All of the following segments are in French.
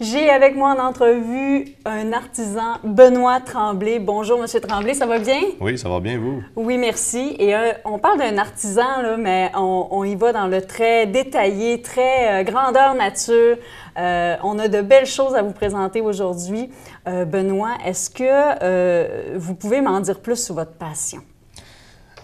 J'ai avec moi en entrevue un artisan, Benoît Tremblay. Bonjour, Monsieur Tremblay, ça va bien? Oui, ça va bien, vous? Oui, merci. Et on parle d'un artisan, là, mais on y va dans le très détaillé, très grandeur nature. On a de belles choses à vous présenter aujourd'hui. Benoît, est-ce que vous pouvez m'en dire plus sur votre passion?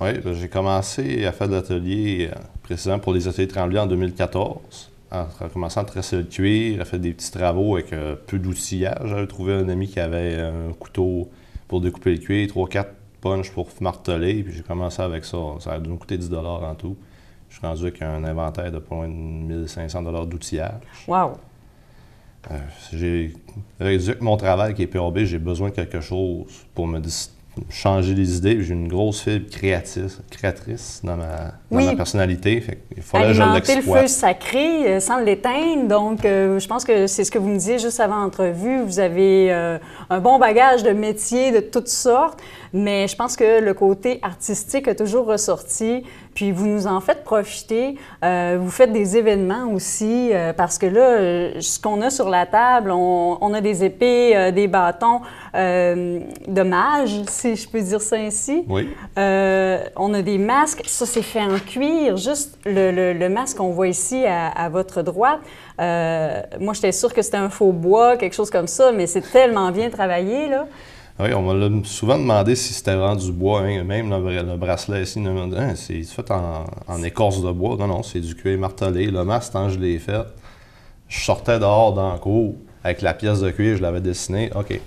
Oui, j'ai commencé à faire de l'atelier précisément pour les ateliers Tremblay en 2014. En commençant à tresser le cuir, à faire des petits travaux avec peu d'outillage. J'avais trouvé un ami qui avait un couteau pour découper le cuir, 3-4 punches pour marteler, puis j'ai commencé avec ça. Ça a dû me coûter 10 en tout. Je suis rendu avec un inventaire de pas loin de 1500 d'outillage. Wow! J'ai réduit que mon travail qui est PAB, j'ai besoin de quelque chose pour me changer les idées. J'ai une grosse fibre créatrice dans ma personnalité. Fait il fallait que je l'exploite. Alimenter le feu sacré sans l'éteindre. Donc, je pense que c'est ce que vous me disiez juste avant l'entrevue. Vous avez un bon bagage de métiers de toutes sortes, mais je pense que le côté artistique a toujours ressorti. Puis vous nous en faites profiter. Vous faites des événements aussi, parce que là, ce qu'on a sur la table, on a des épées, des bâtons de mages, si je peux dire ça ainsi. Oui. On a des masques. Ça, c'est fait en cuir. Juste le masque qu'on voit ici à votre droite. Moi, j'étais sûre que c'était un faux bois, quelque chose comme ça, mais c'est tellement bien travaillé, là. Oui, on m'a souvent demandé si c'était vraiment du bois, hein. Même le bracelet ici, c'est fait en écorce de bois. Non, non, c'est du cuir martelé. Le masque, quand je l'ai fait, je sortais dehors dans le cours avec la pièce de cuir, je l'avais dessinée. OK.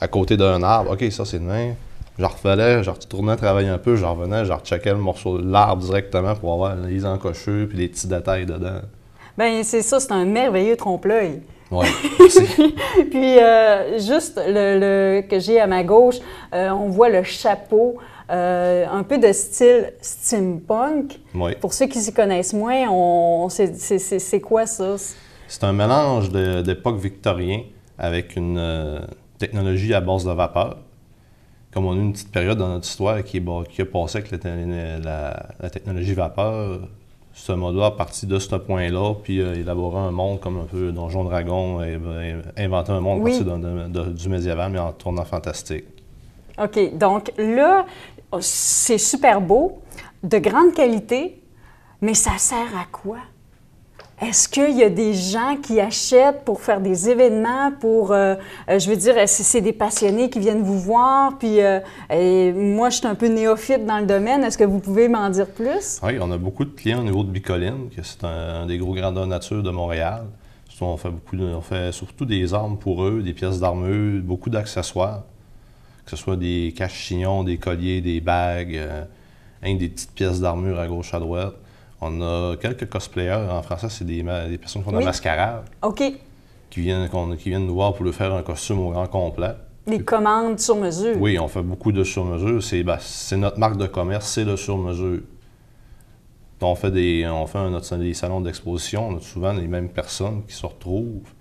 À côté d'un arbre, OK, ça c'est de même. Je refallais, je retournais travailler un peu, je revenais, je recheckais le morceau de l'arbre directement pour avoir les encochures puis les petits détails dedans. Bien, c'est ça, c'est un merveilleux trompe-l'œil. Oui, merci. Puis, juste que j'ai à ma gauche, on voit le chapeau, un peu de style steampunk. Oui. Pour ceux qui s'y connaissent moins, c'est quoi ça? C'est un mélange d'époque victorien avec une technologie à base de vapeur. Comme on a eu une petite période dans notre histoire qui a passé avec la technologie vapeur, ce mode-là a parti de ce point-là, puis élaborer un monde comme un peu Donjon Dragon, inventer un monde à partir du médiéval, mais en tournant fantastique. OK. Donc là, c'est super beau, de grande qualité, mais ça sert à quoi? Est-ce qu'il y a des gens qui achètent pour faire des événements, je veux dire, c'est des passionnés qui viennent vous voir, puis moi, je suis un peu néophyte dans le domaine. Est-ce que vous pouvez m'en dire plus? Oui, on a beaucoup de clients au niveau de Bicoline, que c'est un des gros grandeurs nature de Montréal. On fait surtout des armes pour eux, des pièces d'armure, beaucoup d'accessoires, que ce soit des cache-chignons, des colliers, des bagues, des petites pièces d'armure à gauche, à droite. On a quelques cosplayers, en français, c'est des personnes qui font de la mascarade. OK. Qui viennent nous voir pour leur faire un costume au grand complet. Des commandes sur mesure. Oui, on fait beaucoup de sur-mesure. C'est notre marque de commerce, c'est le sur-mesure. On fait des salons d'exposition, on a souvent les mêmes personnes qui se retrouvent.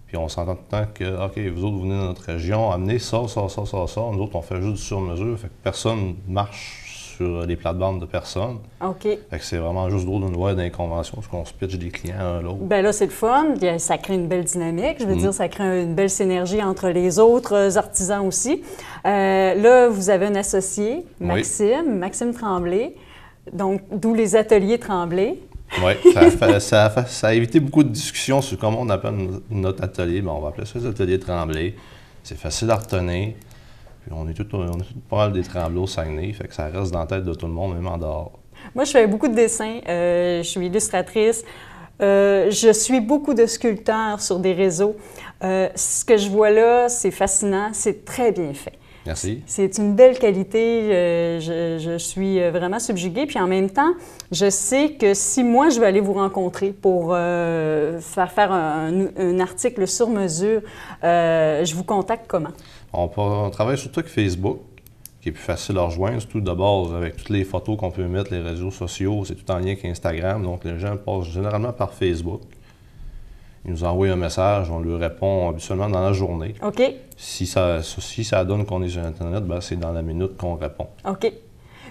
Puis on s'entend tout le temps que, OK, vous autres, vous venez de notre région, amenez ça, ça, ça, ça, ça. Nous autres, on fait juste du sur-mesure. Fait que personne marche sur les plates-bandes de personnes. OK. Fait que c'est vraiment juste drôle de nous voir dans les conventions, parce qu'on se pitche des clients un à l'autre. Bien là, c'est le fun. Ça crée une belle dynamique. Je veux dire, ça crée une belle synergie entre les autres artisans aussi. Là, vous avez un associé, Maxime Tremblay, donc d'où les ateliers Tremblay. Oui, ça a évité beaucoup de discussions sur comment on appelle notre atelier. Bon, on va appeler ça les ateliers Tremblay. C'est facile à retenir. Puis on est tout pas mal des Tremblay au Saguenay, fait que ça reste dans la tête de tout le monde, même en dehors. Moi, je fais beaucoup de dessins. Je suis illustratrice. Je suis beaucoup de sculpteurs sur des réseaux. Ce que je vois là, c'est fascinant. C'est très bien fait. Merci. C'est une belle qualité. Je suis vraiment subjuguée. Puis en même temps, je sais que si moi, je veux aller vous rencontrer pour faire un article sur mesure, je vous contacte comment? On travaille surtout avec Facebook, qui est plus facile à rejoindre, surtout d'abord avec toutes les photos qu'on peut mettre, les réseaux sociaux, c'est tout en lien avec Instagram, donc les gens passent généralement par Facebook. Ils nous envoient un message, on lui répond habituellement dans la journée. OK. Si ça donne qu'on est sur Internet, c'est dans la minute qu'on répond. OK.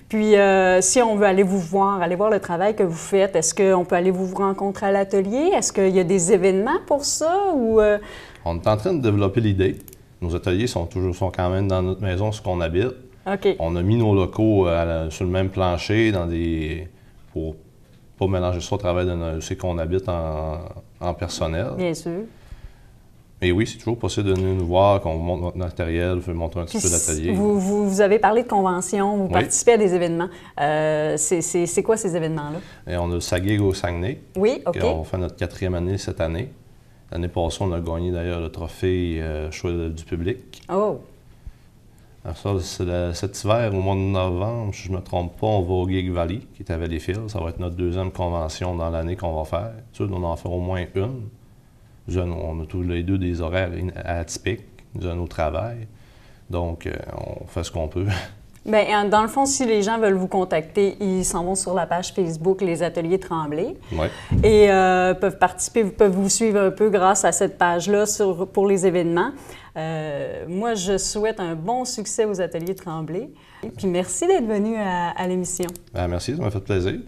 Puis, si on veut aller vous voir, aller voir le travail que vous faites, est-ce qu'on peut aller vous rencontrer à l'atelier? Est-ce qu'il y a des événements pour ça? Ou, On est en train de développer l'idée. Nos ateliers sont quand même dans notre maison, ce qu'on habite. OK. On a mis nos locaux sur le même plancher pour pas mélanger ça au travail de ce qu'on habite en personnel. Bien sûr. Mais oui, c'est toujours possible de venir nous voir, qu'on vous montre notre matériel, vous montrer un petit peu l'atelier. Vous avez parlé de conventions, vous Oui. participez à des événements. C'est quoi ces événements-là? Et on a le SAGIG au Saguenay. Oui, OK. On fait notre 4e année cette année. L'année passée, on a gagné d'ailleurs le trophée choix du public. Oh! Alors ça, cet hiver, au mois de novembre, si je ne me trompe pas, on va au Gig Valley, qui est à Valleyfield. Ça va être notre 2e convention dans l'année qu'on va faire. On en fait au moins une. On a tous les deux des horaires atypiques, au travail. Donc, on fait ce qu'on peut. Bien, dans le fond, si les gens veulent vous contacter, ils s'en vont sur la page Facebook Les Ateliers Tremblay. Oui. Et peuvent participer, peuvent vous suivre un peu grâce à cette page-là pour les événements. Moi, je souhaite un bon succès aux Ateliers Tremblay. Et puis, merci d'être venu à l'émission. Merci, ça m'a fait plaisir.